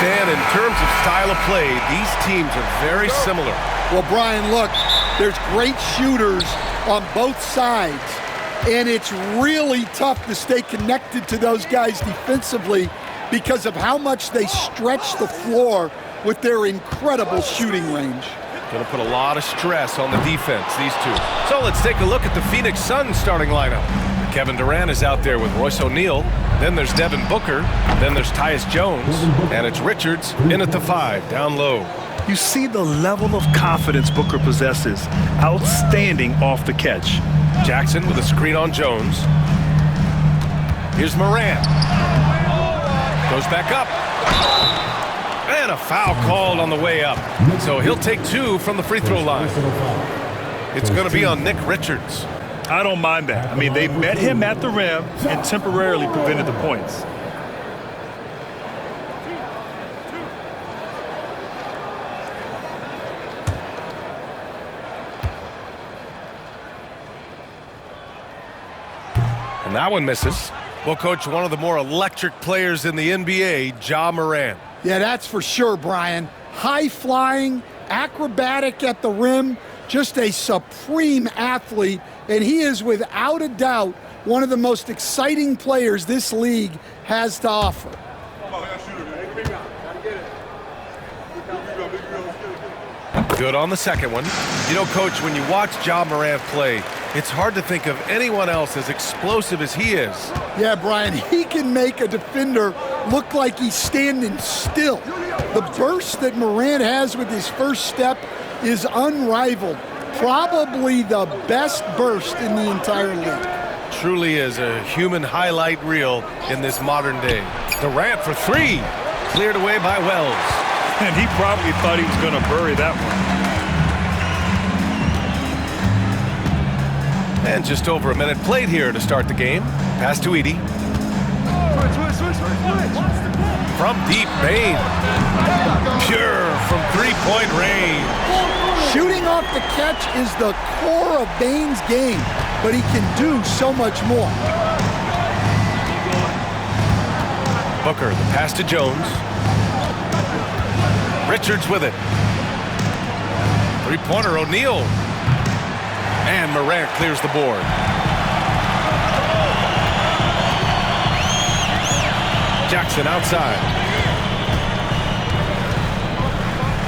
Stan, in terms of style of play, these teams are very similar. Well, Brian, look, there's great shooters on both sides, and it's really tough to stay connected to those guys defensively because of how much they stretch the floor with their incredible shooting range. Going to put a lot of stress on the defense, these two. So let's take a look at the Phoenix Suns starting lineup. Kevin Durant is out there with Royce O'Neal. Then there's Devin Booker. Then there's Tyus Jones. And it's Richards in at the 5, down low. You see the level of confidence Booker possesses. Outstanding off the catch. Jackson with a screen on Jones. Here's Morant. Goes back up. And a foul called on the way up. So he'll take 2 from the free throw line. It's going to be on Nick Richards. I don't mind that. I mean, they met him at the rim and temporarily prevented the points. And that one misses. Well, Coach, one of the more electric players in the NBA, Ja Morant. Yeah, that's for sure, Brian. High-flying, acrobatic at the rim, just a supreme athlete, and he is without a doubt one of the most exciting players this league has to offer. Good on the second one. You know, Coach, when you watch Ja Morant play, it's hard to think of anyone else as explosive as he is. Yeah, Brian, he can make a defender look like he's standing still. The burst that Morant has with his first step is unrivaled. Probably the best burst in the entire league. Truly is a human highlight reel in this modern day. Durant for 3. Cleared away by Wells. And he probably thought he was going to bury that one. And just over a minute played here to start the game. Pass to Edey. From deep, Bane. Pure from three-point range. Shooting off the catch is the core of Bane's game, but he can do so much more. Booker, the pass to Jones. Richards with it. Three-pointer, O'Neal. And Morant clears the board. Jackson outside.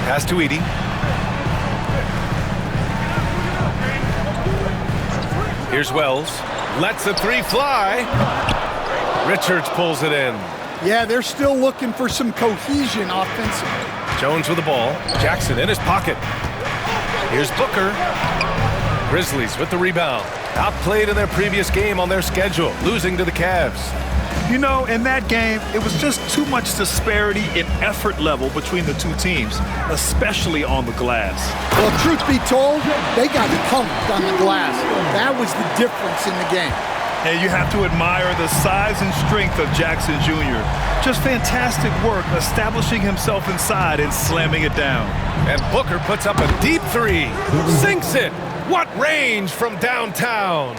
Pass to Edey. Here's Wells. Lets the 3 fly. Richards pulls it in. Yeah, they're still looking for some cohesion offensively. Jones with the ball. Jackson in his pocket. Here's Booker. Grizzlies with the rebound. Outplayed in their previous game on their schedule, losing to the Cavs. You know, in that game, it was just too much disparity in effort level between the two teams, especially on the glass. Well, truth be told, they got pumped on the glass. That was the difference in the game. And you have to admire the size and strength of Jackson Jr. Just fantastic work establishing himself inside and slamming it down. And Booker puts up a deep 3. Sinks it. What range from downtown.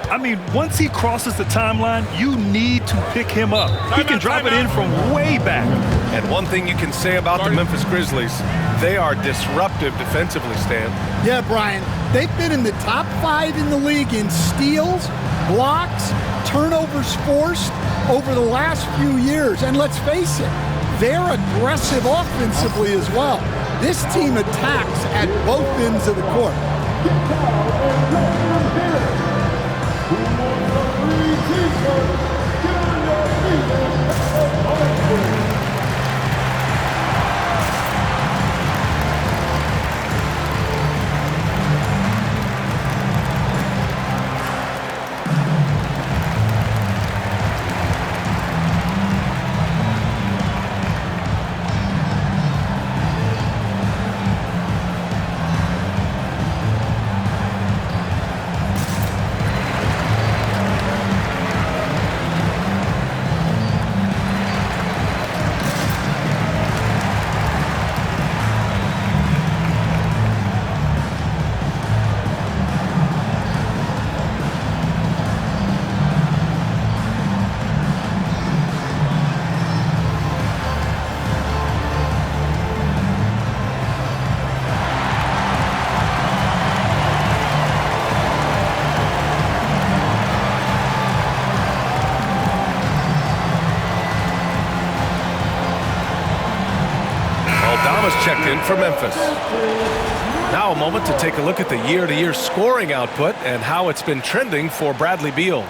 I mean, once he crosses the timeline, you need to pick him up. He can drive it in from way back. And one thing you can say about the Memphis Grizzlies, they are disruptive defensively, Stan. Yeah, Brian, they've been in the top 5 in the league in steals, blocks, turnovers forced over the last few years. And let's face it, they're aggressive offensively as well. This team attacks at both ends of the court. checked in for Memphis. Now a moment to take a look at the year-to-year scoring output and how it's been trending for Bradley Beal.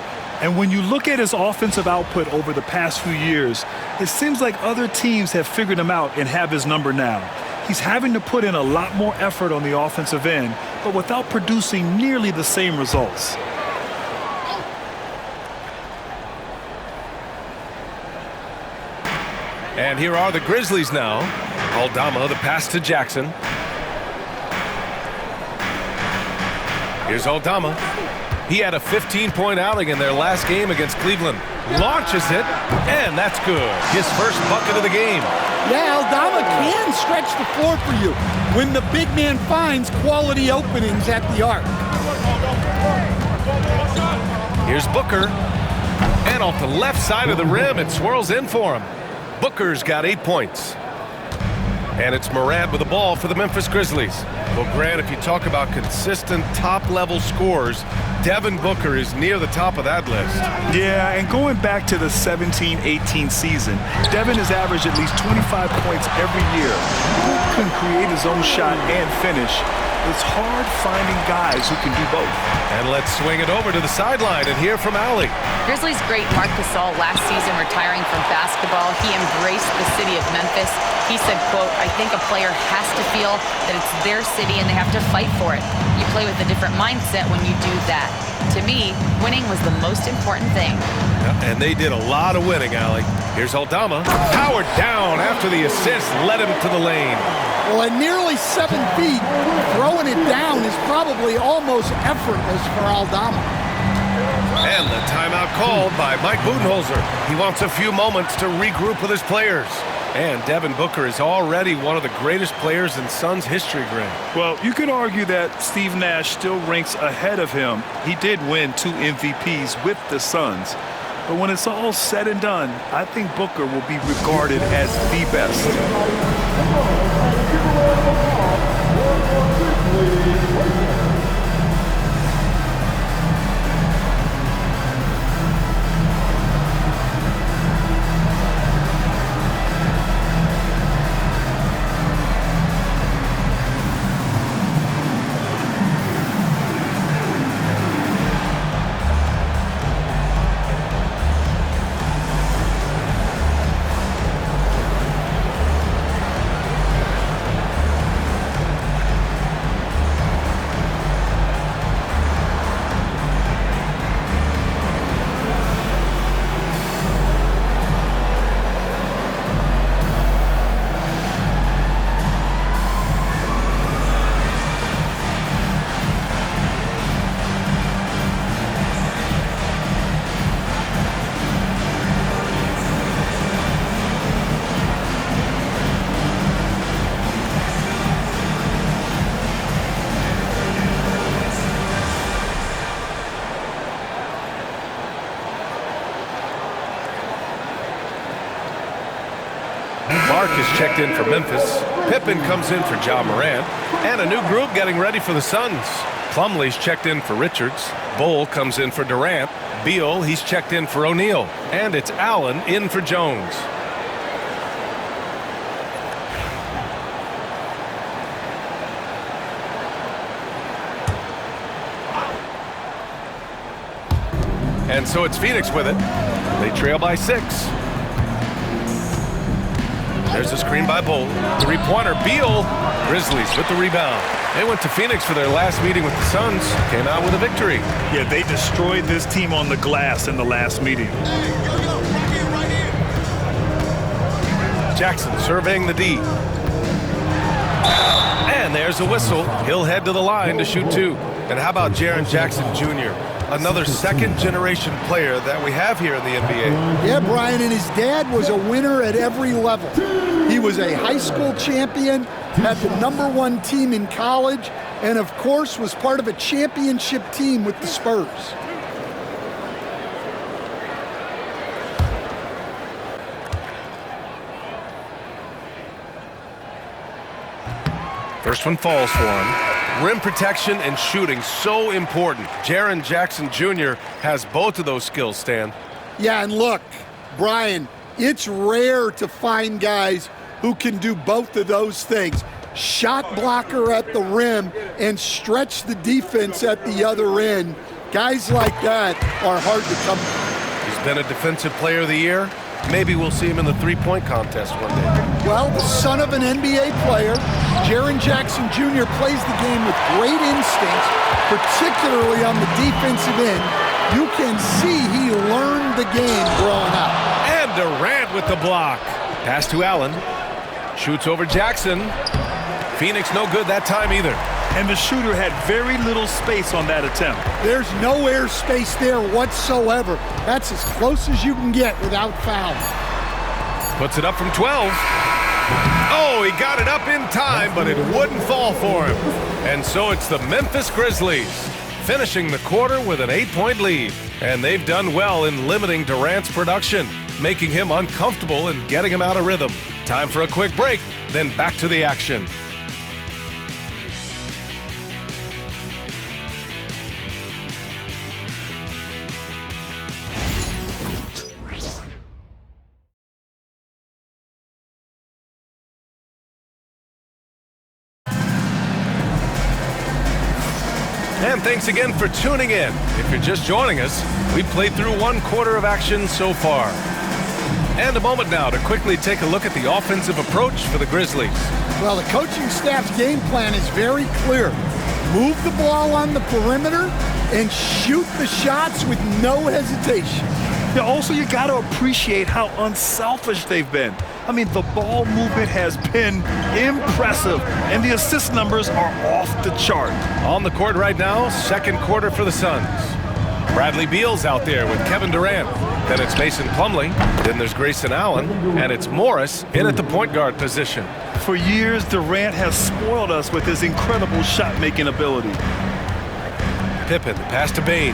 And when you look at his offensive output over the past few years, it seems like other teams have figured him out and have his number now. He's having to put in a lot more effort on the offensive end, but without producing nearly the same results. And here are the Grizzlies now. Aldama, the pass to Jackson. Here's Aldama. He had a 15-point outing in their last game against Cleveland. Launches it, and that's good. His first bucket of the game. Yeah, Aldama can stretch the floor for you when the big man finds quality openings at the arc. Here's Booker. And off the left side of the rim, it swirls in for him. Booker's got 8 points. And it's Morant with the ball for the Memphis Grizzlies. Well, Grant, if you talk about consistent top-level scores, Devin Booker is near the top of that list. Yeah, and going back to the 17-18 season, Devin has averaged at least 25 points every year. He can create his own shot and finish. It's hard finding guys who can do both. And let's swing it over to the sideline and hear from Allie. Grizzlies great Marc Gasol last season retiring from basketball. He embraced the city of Memphis. He said, quote, "I think a player has to feel that it's their city and they have to fight for it. You play with a different mindset when you do that. To me, winning was the most important thing." And they did a lot of winning, Allie. Here's Aldama. Powered down after the assist led him to the lane. Well, at nearly 7 feet, throwing it down is probably almost effortless for Aldama. And the timeout called by Mike Budenholzer. He wants a few moments to regroup with his players. And Devin Booker is already one of the greatest players in Suns history, Grant. Well, you could argue that Steve Nash still ranks ahead of him. He did win 2 MVPs with the Suns. But when it's all said and done, I think Booker will be regarded as the best. Mark is checked in for Memphis. Pippen comes in for Ja Morant. And a new group getting ready for the Suns. Plumlee's checked in for Richards. Bull comes in for Durant. Beal, he's checked in for O'Neal. And it's Allen in for Jones. And so it's Phoenix with it. They trail by 6. There's a screen by Bull. Three-pointer, Beal. Grizzlies with the rebound. They went to Phoenix for their last meeting with the Suns. Came out with a victory. Yeah, they destroyed this team on the glass in the last meeting. Jackson surveying the D. And there's a whistle. He'll head to the line to shoot 2. And how about Jaren Jackson Jr., another second-generation player that we have here in the NBA. Yeah, Brian, and his dad was a winner at every level. He was a high school champion, had the #1 team in college, and of course was part of a championship team with the Spurs. First one falls for him. Rim protection and shooting, so important. Jaren Jackson Jr. has both of those skills, Stan. Yeah, and look, Brian, it's rare to find guys who can do both of those things. Shot blocker at the rim and stretch the defense at the other end. Guys like that are hard to come by. He's been a Defensive Player of the Year. Maybe we'll see him in the three-point contest one day. Well, the son of an NBA player, Jaren Jackson Jr. plays the game with great instincts, particularly on the defensive end. You can see he learned the game growing up. And Durant with the block. Pass to Allen. Shoots over Jackson. Phoenix no good that time either. And the shooter had very little space on that attempt. There's no air space there whatsoever. That's as close as you can get without foul. Puts it up from 12. Oh, he got it up in time, but it wouldn't fall for him. And so it's the Memphis Grizzlies finishing the quarter with an 8-point lead. And they've done well in limiting Durant's production, making him uncomfortable and getting him out of rhythm. Time for a quick break, then back to the action. And thanks again for tuning in. If you're just joining us, we've played through one quarter of action so far. And a moment now to quickly take a look at the offensive approach for the Grizzlies. Well, the coaching staff's game plan is very clear. Move the ball on the perimeter and shoot the shots with no hesitation. Yeah, also, you got to appreciate how unselfish they've been. I mean, the ball movement has been impressive, and the assist numbers are off the chart. On the court right now, second quarter for the Suns. Bradley Beal's out there with Kevin Durant. Then it's Mason Plumlee. Then there's Grayson Allen. And it's Morris in at the point guard position. For years, Durant has spoiled us with his incredible shot-making ability. Pippen, pass to Bane.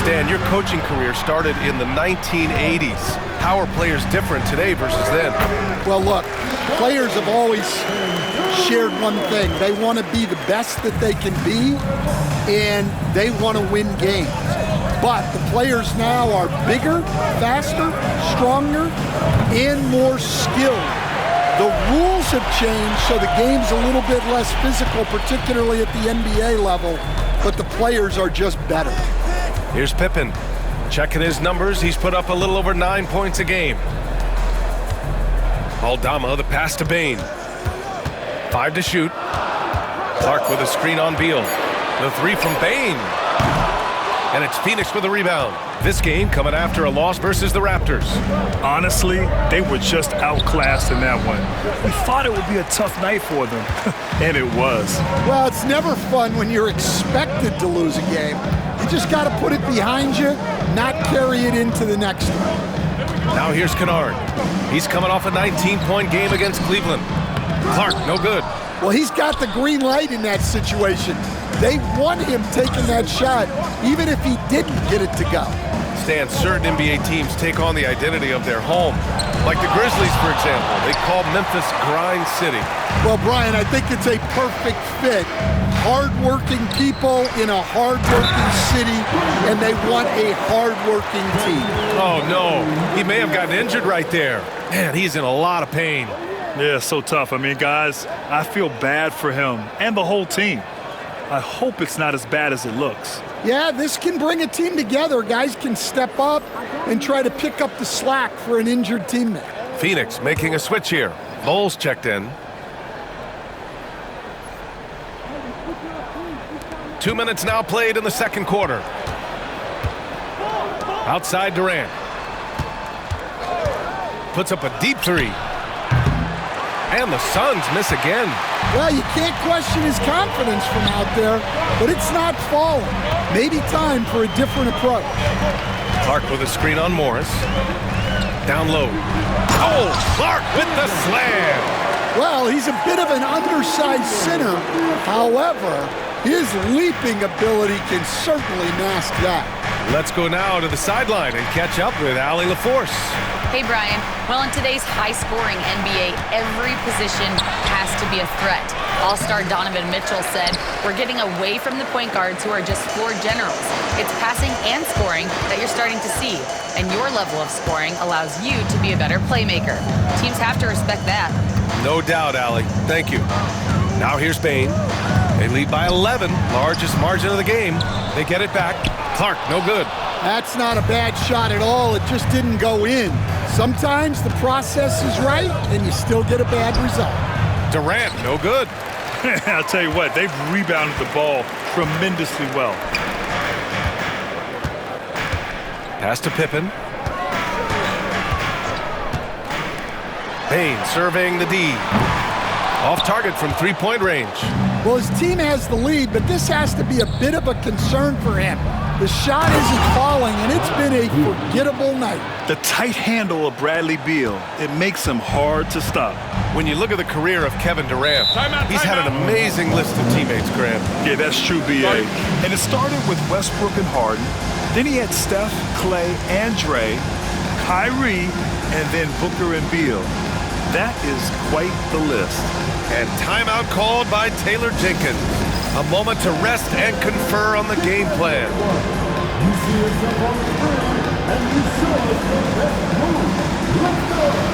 Stan, your coaching career started in the 1980s. How are players different today versus then? Well, look, players have always shared one thing. They want to be the best that they can be, and they want to win games. But the players now are bigger, faster, stronger, and more skilled. The rules have changed, so the game's a little bit less physical, particularly at the NBA level, but the players are just better. Here's Pippen. Checking his numbers, he's put up a little over 9 points a game. Aldama, the pass to Bane. 5 to shoot. Clark with a screen on Beal. The 3 from Bane. And it's Phoenix with a rebound. This game coming after a loss versus the Raptors. Honestly, they were just outclassed in that one. We thought it would be a tough night for them, and it was. Well, it's never fun when you're expected to lose a game. You just got to put it behind you, not carry it into the next one. Now here's Kennard. He's coming off a 19-point game against Cleveland. Clark, no good. Well, he's got the green light in that situation. They want him taking that shot, even if he didn't get it to go. Stan, certain NBA teams take on the identity of their home. Like the Grizzlies, for example. They call Memphis Grind City. Well, Brian, I think it's a perfect fit. Hard-working people in a hard-working city, and they want a hard-working team. Oh, no. He may have gotten injured right there. Man, he's in a lot of pain. Yeah, so tough. I mean, guys, I feel bad for him and the whole team. I hope it's not as bad as it looks. Yeah, this can bring a team together. Guys can step up and try to pick up the slack for an injured teammate. Phoenix making a switch here. Bowles checked in. 2 minutes now played in the second quarter. Outside Durant. Puts up a deep 3. And the Suns miss again. Well, you can't question his confidence from out there, but it's not falling. Maybe time for a different approach. Clark with a screen on Morris. Down low. Oh, Clark with the slam. Well, he's a bit of an undersized center. However, his leaping ability can certainly mask that. Let's go now to the sideline and catch up with Allie LaForce. Hey, Brian. Well, in today's high-scoring NBA, every position has to be a threat. All-star Donovan Mitchell said, We're getting away from the point guards who are just floor generals. It's passing and scoring that you're starting to see, and your level of scoring allows you to be a better playmaker. Teams have to respect that. No doubt, Allie. Thank you. Now here's Bain. They lead by 11, largest margin of the game. They get it back. Clark, no good. That's not a bad shot at all. It just didn't go in. Sometimes the process is right, and you still get a bad result. Durant, no good. I'll tell you what, they've rebounded the ball tremendously well. Pass to Pippen. Bain surveying the D. Off target from three-point range. Well, his team has the lead, but this has to be a bit of a concern for him. The shot isn't falling, and it's been a forgettable night. The tight handle of Bradley Beal, it makes him hard to stop. When you look at the career of Kevin Durant, he's had an amazing list of teammates, Graham. Yeah, that's true, B.A. And it started with Westbrook and Harden. Then he had Steph, Clay, and Dre, Kyrie, and then Booker and Beal. That is quite the list. And timeout called by Taylor Jenkins. A moment to rest and confer on the game plan. You see yourself on the screen, and you show us your best move. Let's go!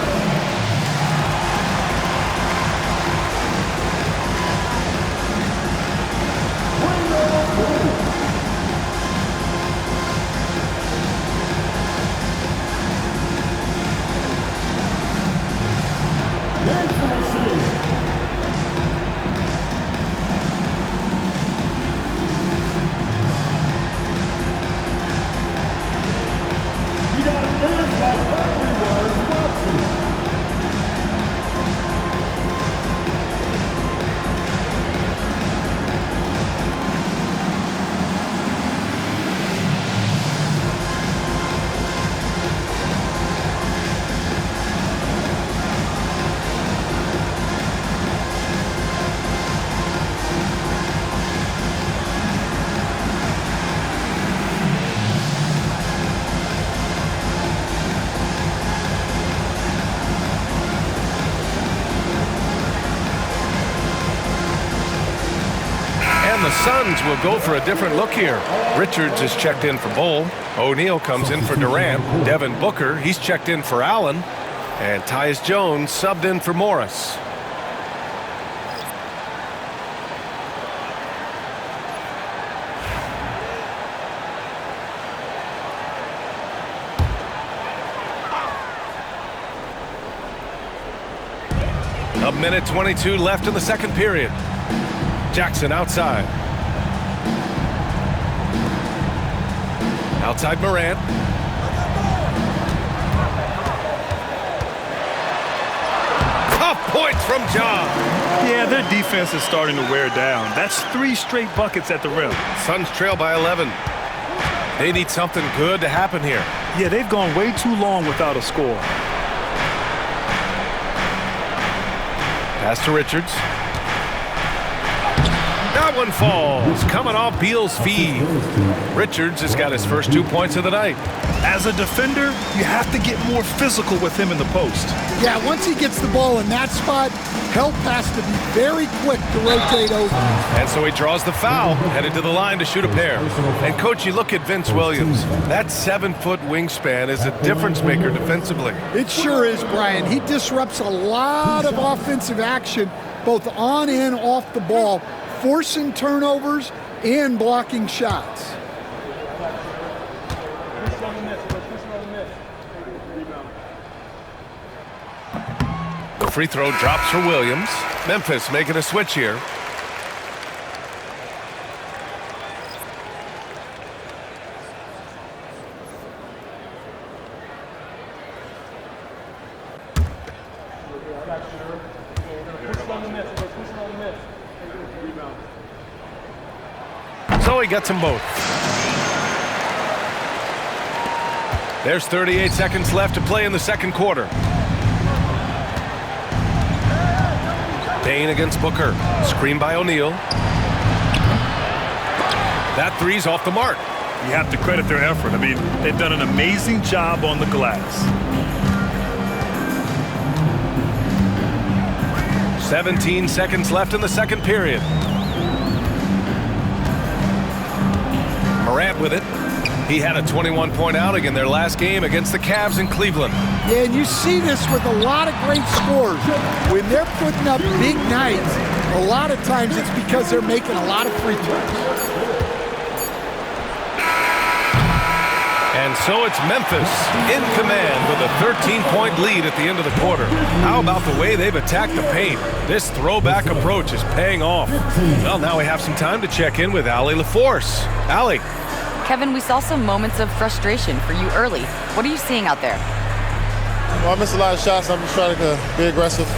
The Suns will go for a different look here. Richards is checked in for Bull. O'Neal comes in for Durant. Devin Booker, he's checked in for Allen. And Tyus Jones subbed in for Morris. A minute 22 left in the second period. Jackson outside. Outside Morant. Tough points from John. Yeah, their defense is starting to wear down. That's 3 straight buckets at the rim. Suns trail by 11. They need something good to happen here. Yeah, they've gone way too long without a score. Pass to Richards. That one falls, coming off Beal's feed. Richards has got his first 2 points of the night. As a defender, you have to get more physical with him in the post. Yeah, once he gets the ball in that spot, help has to be very quick to rotate over. And so he draws the foul, headed to the line to shoot a pair. And, Coach, you look at Vince Williams. That 7-foot wingspan is a difference maker defensively. It sure is, Brian. He disrupts a lot of offensive action, both on and off the ball, forcing turnovers and blocking shots. The free throw drops for Williams. Memphis making a switch here. So he gets them both. There's 38 seconds left to play in the second quarter. Bain against Booker. Screen by O'Neal. That three's off the mark. You have to credit their effort. I mean, they've done an amazing job on the glass. 17 seconds left in the second period. Morant with it. He had a 21-point outing in their last game against the Cavs in Cleveland. Yeah, and you see this with a lot of great scores. When they're putting up big nights, a lot of times it's because they're making a lot of free throws. And so it's Memphis in command with a 13-point lead at the end of the quarter. How about the way they've attacked the paint? This throwback approach is paying off. Well, now we have some time to check in with Allie LaForce. Allie. Kevin, we saw some moments of frustration for you early. What are you seeing out there? Well, I missed a lot of shots. I'm just trying to be aggressive.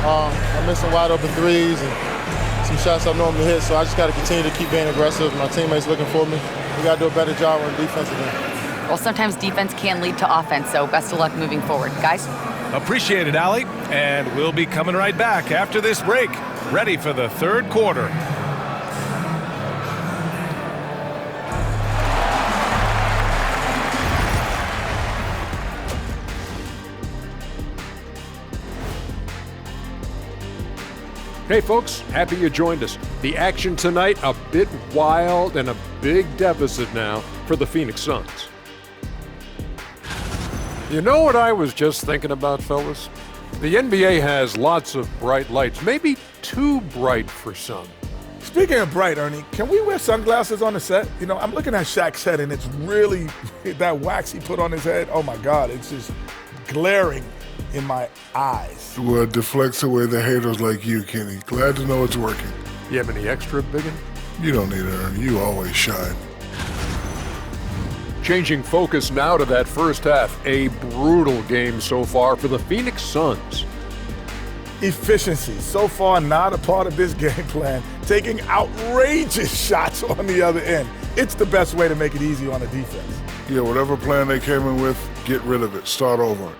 I missed some wide open threes and some shots I normally hit, so I just got to continue to keep being aggressive. My teammates looking for me. We got to do a better job on defensive end. Well, sometimes defense can lead to offense, so best of luck moving forward. Guys? Appreciate it, Allie. And we'll be coming right back after this break, ready for the third quarter. Hey folks, happy you joined us. The action tonight, a bit wild and a big deficit now for the Phoenix Suns. You know what I was just thinking about, fellas? The NBA has lots of bright lights, maybe too bright for some. Speaking of bright, Ernie, can we wear sunglasses on the set? You know, I'm looking at Shaq's head, and it's really, that wax he put on his head, oh my God, it's just glaring in my eyes. Well, it deflects away the haters like you, Kenny. Glad to know it's working. You have any extra, Biggin? You don't need it, Ernie. You always shine. Changing focus now to that first half. A brutal game so far for the Phoenix Suns. Efficiency, so far not a part of this game plan. Taking outrageous shots on the other end. It's the best way to make it easy on the defense. Yeah, whatever plan they came in with, get rid of it. Start over.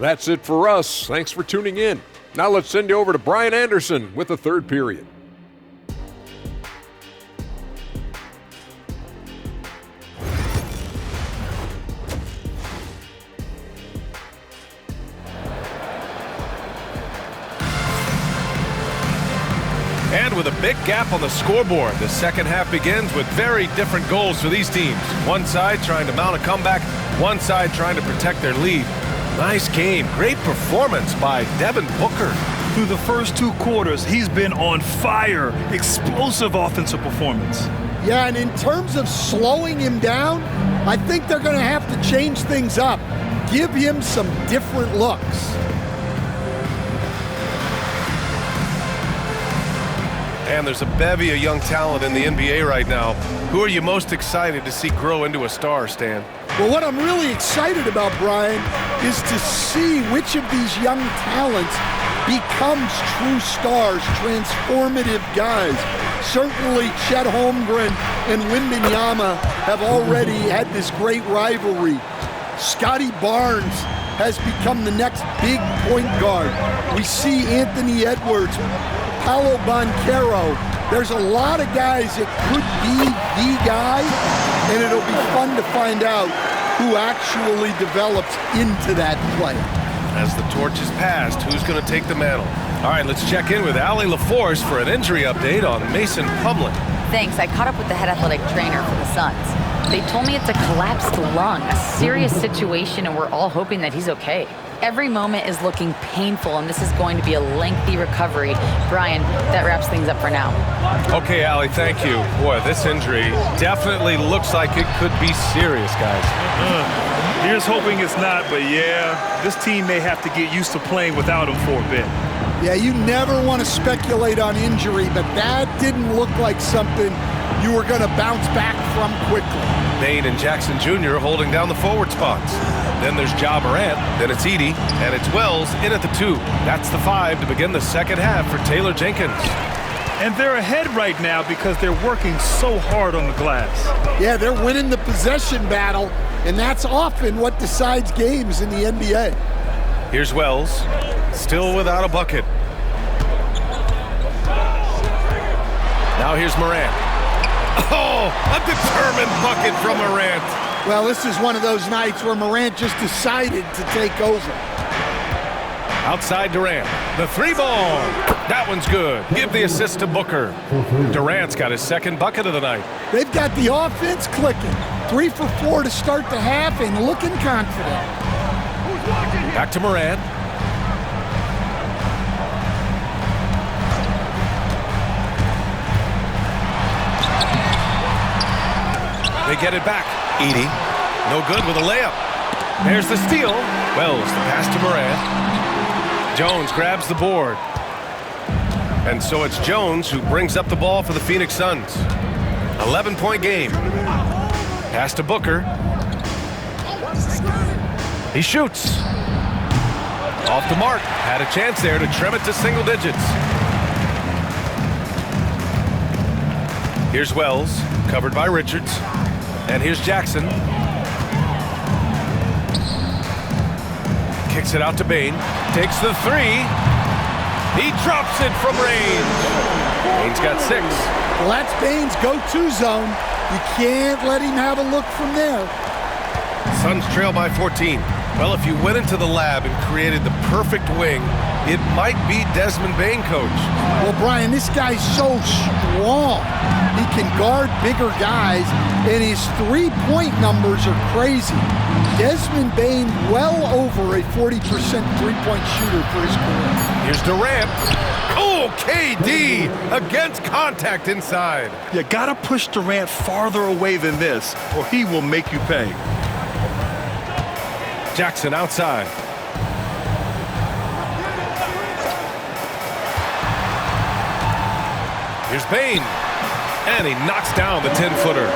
That's it for us. Thanks for tuning in. Now let's send you over to Brian Anderson with the third period. And with a big gap on the scoreboard, the second half begins with very different goals for these teams. One side trying to mount a comeback, one side trying to protect their lead. Nice game. Great performance by Devin Booker. Through the first two quarters, he's been on fire. Explosive offensive performance. Yeah, and in terms of slowing him down, I think they're going to have to change things up. Give him some different looks. And there's a bevy of young talent in the NBA right now. Who are you most excited to see grow into a star, Stan? Well, what I'm really excited about, Brian, is to see which of these young talents becomes true stars, transformative guys. Certainly, Chet Holmgren and Wembanyama have already had this great rivalry. Scotty Barnes has become the next big point guard. We see Anthony Edwards, Paolo Banchero. There's a lot of guys that could be the guy, and it'll be fun to find out who actually develops into that play. As the torch is passed, who's going to take the mantle? All right, let's check in with Allie LaForce for an injury update on Mason Plumlee. Thanks. I caught up with the head athletic trainer for the Suns. They told me it's a collapsed lung, a serious situation, and we're all hoping that he's okay. Every moment is looking painful, and this is going to be a lengthy recovery. Brian, that wraps things up for now. Okay, Allie, thank you. Boy, this injury definitely looks like it could be serious, guys. Here's hoping it's not, but yeah, this team may have to get used to playing without him for a bit. Yeah, you never want to speculate on injury, but that didn't look like something you were going to bounce back from quickly. Bane and Jackson Jr. holding down the forward spots. Then there's Ja Morant, then it's Edey, and it's Wells in at the 2. That's the 5 to begin the second half for Taylor Jenkins. And they're ahead right now because they're working so hard on the glass. Yeah, they're winning the possession battle, and that's often what decides games in the NBA. Here's Wells, still without a bucket. Now here's Morant. Oh, a determined bucket from Morant. Well, this is one of those nights where Morant just decided to take over. Outside Durant, the 3 ball. That one's good. Give the assist to Booker. Durant's got his second bucket of the night. They've got the offense clicking. 3 for 4 to start the half and looking confident. Back to Morant. They get it back. Edie. No good with a layup. There's the steal. Wells, the pass to Morant. Jones grabs the board. And so it's Jones who brings up the ball for the Phoenix Suns. 11-point game. Pass to Booker. He shoots. Off the mark. Had a chance there to trim it to single digits. Here's Wells, covered by Richards. And here's Jackson. Kicks it out to Bane. Takes the three. He drops it from range. Bane's got 6. Well, that's Bane's go-to zone. You can't let him have a look from there. Suns trail by 14. Well, if you went into the lab and created the perfect wing, it might be Desmond Bane, coach. Well, Brian, this guy's so strong. He can guard bigger guys, and his three-point numbers are crazy. Desmond Bane well over a 40% three-point shooter for his career. Here's Durant. Oh, KD against contact inside. You gotta push Durant farther away than this, or he will make you pay. Jackson outside. Here's Bane. And he knocks down the 10-footer.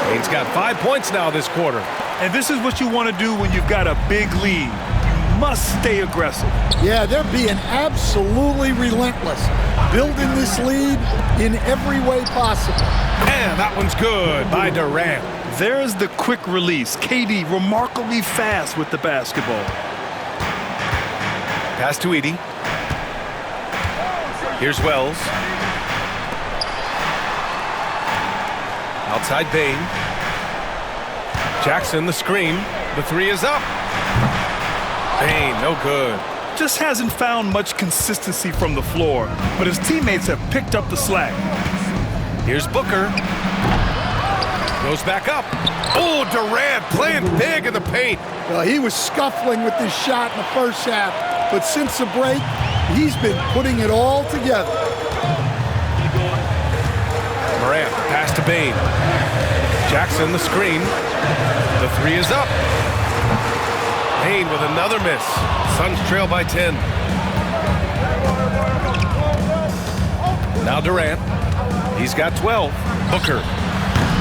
Bane's got 5 points now this quarter. And this is what you want to do when you've got a big lead. You must stay aggressive. Yeah, they're being absolutely relentless, building this lead in every way possible. And that one's good by Durant. There's the quick release. KD remarkably fast with the basketball. Pass to Edie. Here's Wells. Outside Bane. Jackson, the screen. The three is up. Bane, no good. Just hasn't found much consistency from the floor, but his teammates have picked up the slack. Here's Booker. Goes back up. Oh, Durant playing big in the paint. Well, he was scuffling with this shot in the first half, but since the break, he's been putting it all together. Morant, pass to Bane. Jackson, the screen. The three is up. Bane with another miss. Suns trail by 10. Now Durant. He's got 12. Booker.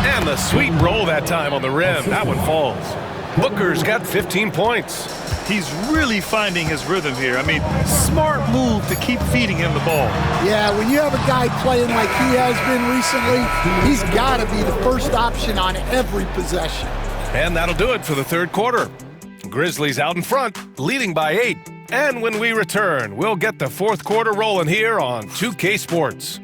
And the sweet roll that time on the rim. That one falls. Booker's got 15 points. He's really finding his rhythm here. I mean, smart move to keep feeding him the ball. Yeah, when you have a guy playing like he has been recently, he's got to be the first option on every possession. And that'll do it for the third quarter. Grizzlies out in front, leading by 8. And when we return, we'll get the fourth quarter rolling here on 2K Sports.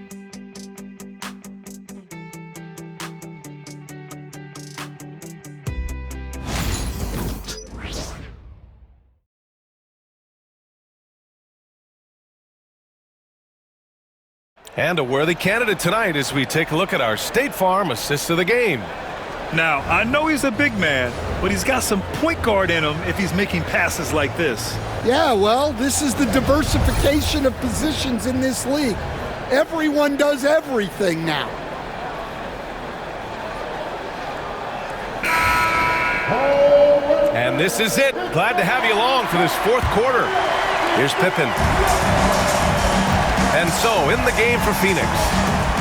And a worthy candidate tonight as we take a look at our State Farm assist of the game. Now, I know he's a big man, but he's got some point guard in him if he's making passes like this. Yeah, well, this is the diversification of positions in this league. Everyone does everything now. And this is it. Glad to have you along for this fourth quarter. Here's Pippen. And so, in the game for Phoenix,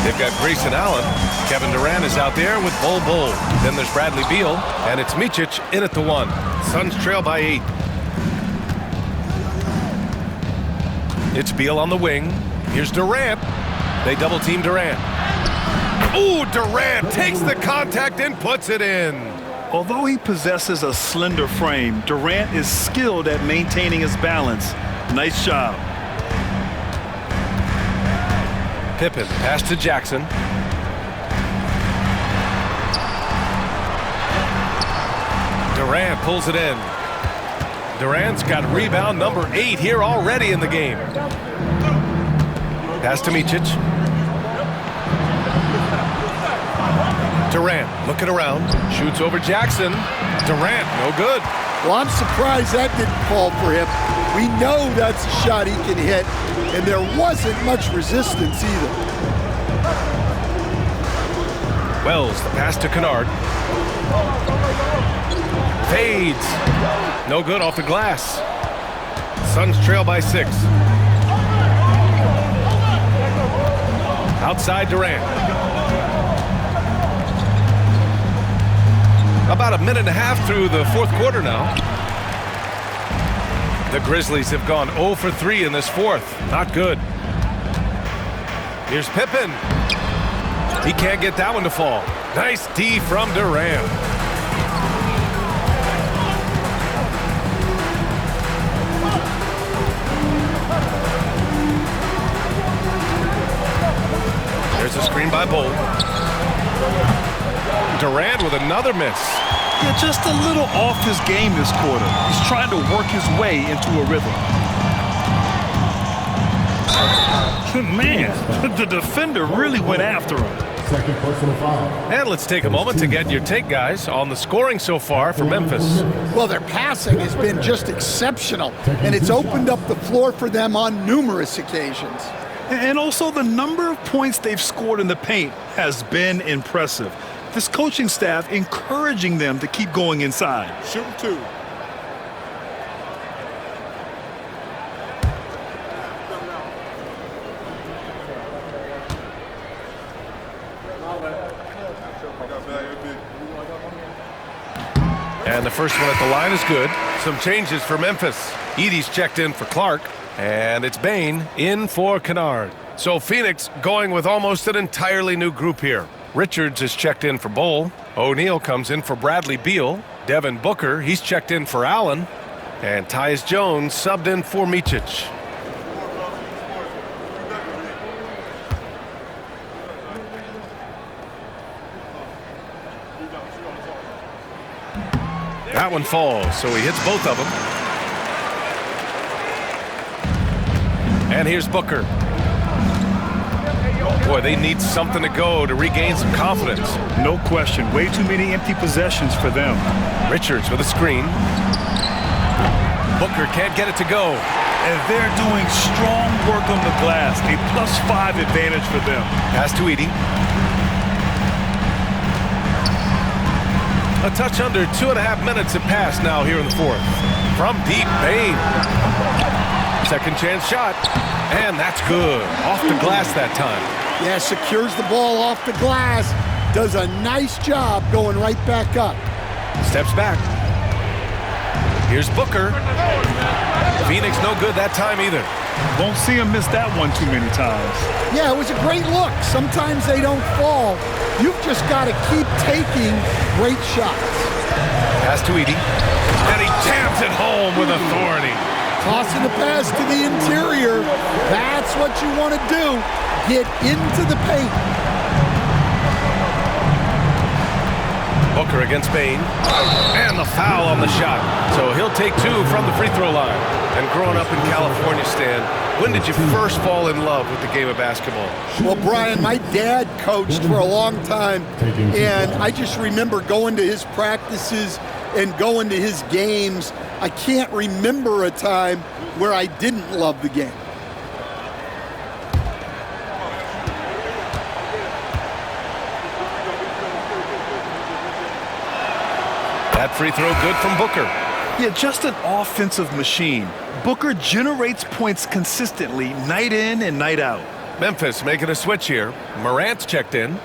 they've got Grayson Allen. Kevin Durant is out there with Bol Bol. Then there's Bradley Beal, and it's Micic in at the 1. Suns trail by 8. It's Beal on the wing. Here's Durant. They double-team Durant. Ooh, Durant takes the contact and puts it in. Although he possesses a slender frame, Durant is skilled at maintaining his balance. Nice job. Pippen, pass to Jackson. Durant pulls it in. Durant's got rebound number 8 here already in the game. Pass to Micic. Durant looking around. Shoots over Jackson. Durant, no good. Well, I'm surprised that didn't fall for him. We know that's a shot he can hit, and there wasn't much resistance either. Wells, the pass to Kennard. Fades. No good off the glass. Suns trail by 6. Outside Durant. About a minute and a half through the fourth quarter now. The Grizzlies have gone 0 for 3 in this fourth. Not good. Here's Pippen. He can't get that one to fall. Nice D from Durant. There's a screen by Bull. Durant with another miss. Yeah, just a little off his game this quarter. He's trying to work his way into a rhythm. Man, the defender really went after him. Second personal foul. And let's take a moment to get your take, guys, on the scoring so far for Memphis. Well, their passing has been just exceptional, and it's opened up the floor for them on numerous occasions. And also the number of points they've scored in the paint has been impressive. This coaching staff encouraging them to keep going inside. Shooting 2. And the first one at the line is good. Some changes for Memphis. Edey's checked in for Clark, and it's Bane in for Kennard. So Phoenix going with almost an entirely new group here. Richards is checked in for Bull. O'Neal comes in for Bradley Beal. Devin Booker, he's checked in for Allen. And Tyus Jones subbed in for Micic. That one falls, so he hits both of them. And here's Booker. Boy, they need something to go to regain some confidence. No question. Way too many empty possessions for them. Richards with a screen. Booker can't get it to go. And they're doing strong work on the glass. A +5 advantage for them. Pass to Edey. A touch under 2.5 minutes have passed now here in the fourth. From deep, Bane. Second chance shot. And that's good. Off the glass that time. Yeah, secures the ball off the glass. Does a nice job going right back up. Steps back. Here's Booker. Phoenix no good that time either. Won't see him miss that one too many times. Yeah, it was a great look. Sometimes they don't fall. You've just got to keep taking great shots. Pass to Edey. And he jams it home with authority. Tossing the pass to the interior. That's what you want to do. Get into the paint. Booker against Bane. And the foul on the shot. So he'll take 2 from the free throw line. And growing up in California, Stan, when did you first fall in love with the game of basketball? Well, Brian, my dad coached for a long time, and I just remember going to his practices and going to his games. I can't remember a time where I didn't love the game. That free throw good from Booker. Yeah, just an offensive machine. Booker generates points consistently, night in and night out. Memphis making a switch here. Morant's checked in.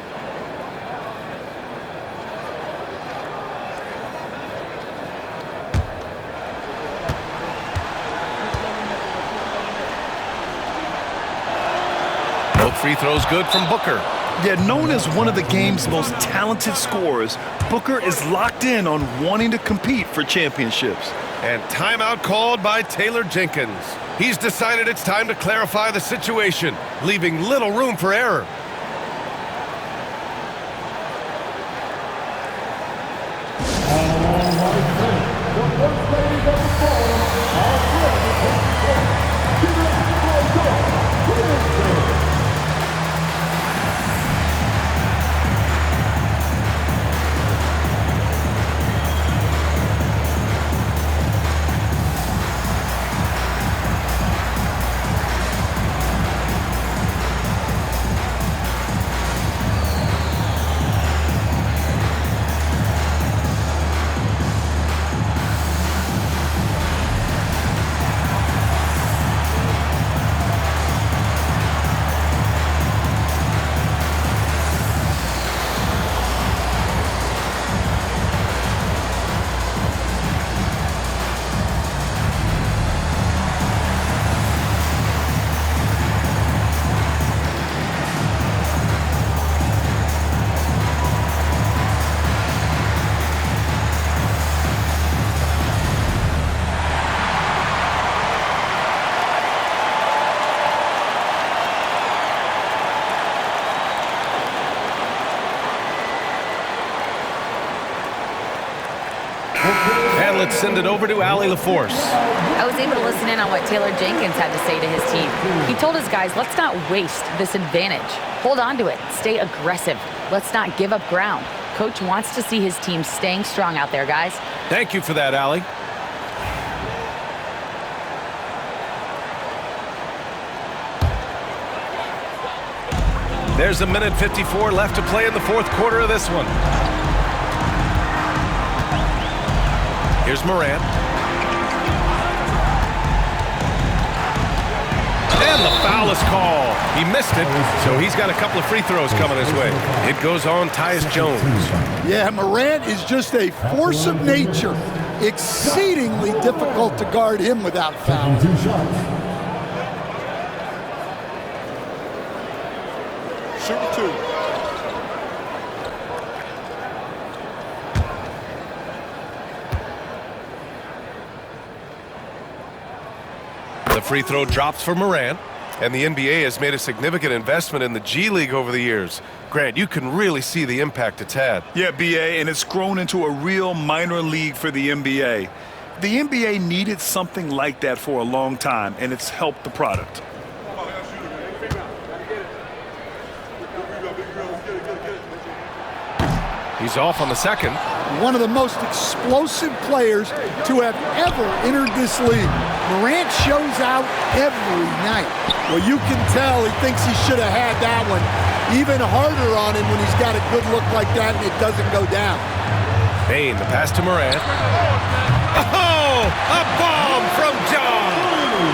Both free throws good from Booker. Yet known as one of the game's most talented scorers, Booker is locked in on wanting to compete for championships. And timeout called by Taylor Jenkins. He's decided it's time to clarify the situation, leaving little room for error. let's send it over to Allie LaForce. I was able to listen in on what Taylor Jenkins had to say to his team. He told his guys, let's not waste this advantage. Hold on to it. Stay aggressive. Let's not give up ground. Coach wants to see his team staying strong out there, guys. Thank you for that, Allie. There's a minute 54 left to play in the fourth quarter of this one. Here's Morant. And the foul is called. He missed it, so he's got a couple of free throws coming his way. It goes on Tyus Jones. Yeah, Morant is just a force of nature. Exceedingly difficult to guard him without foul. Shooting 2. The free throw drops for Morant, and the NBA has made a significant investment in the G League over the years. Grant, you can really see the impact it's had. Yeah, BA, and it's grown into a real minor league for the NBA. The NBA needed something like that for a long time, and it's helped the product. He's off on the second. One of the most explosive players to have ever entered this league. Morant shows out every night. Well, you can tell he thinks he should have had that one even harder on him when he's got a good look like that and it doesn't go down. Payne, the pass to Morant. Oh, a bomb from John.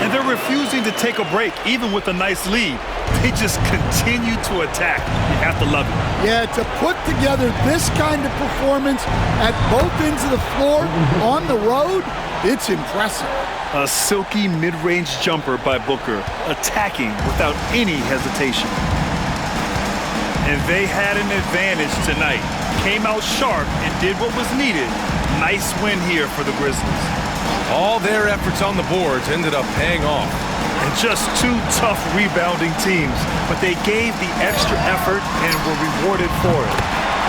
And they're refusing to take a break, even with a nice lead. They just continue to attack. You have to love it. Yeah, to put together this kind of performance at both ends of the floor on the road, it's impressive. A silky mid-range jumper by Booker, attacking without any hesitation. And they had an advantage tonight. Came out sharp and did what was needed. Nice win here for the Grizzlies. All their efforts on the boards ended up paying off. And just two tough rebounding teams, but they gave the extra effort and were rewarded for it.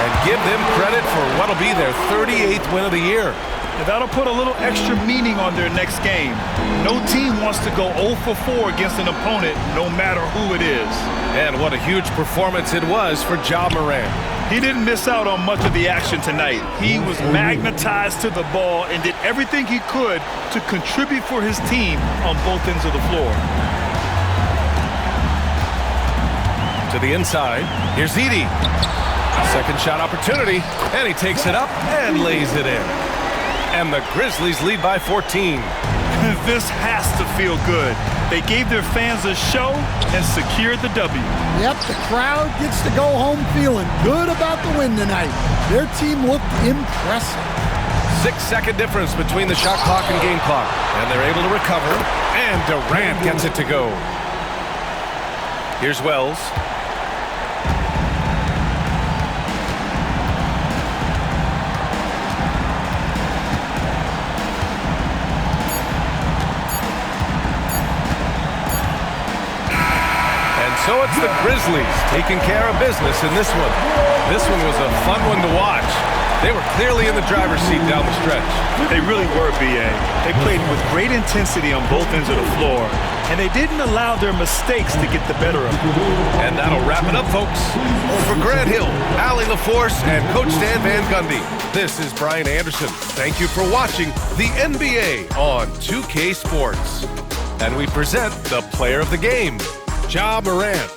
And give them credit for what'll be their 38th win of the year. And that'll put a little extra meaning on their next game. No team wants to go 0 for 4 against an opponent, no matter who it is. And what a huge performance it was for Ja Morant. He didn't miss out on much of the action tonight. He was magnetized to the ball and did everything he could to contribute for his team on both ends of the floor. To the inside, here's Edey. Second shot opportunity, and he takes it up and lays it in. And the Grizzlies lead by 14. This has to feel good. They gave their fans a show and secured the W. Yep, the crowd gets to go home feeling good about the win tonight. Their team looked impressive. 6-second difference between the shot clock and game clock. And they're able to recover, and Durant gets it to go. Here's Wells. So it's the Grizzlies taking care of business in this one. This one was a fun one to watch. They were clearly in the driver's seat down the stretch. They really were, B.A. They played with great intensity on both ends of the floor, and they didn't allow their mistakes to get the better of them. And that'll wrap it up, folks. For Grant Hill, Allie LaForce, and Coach Dan Van Gundy, this is Brian Anderson. Thank you for watching the NBA on 2K Sports. And we present the player of the game, Ja Morant.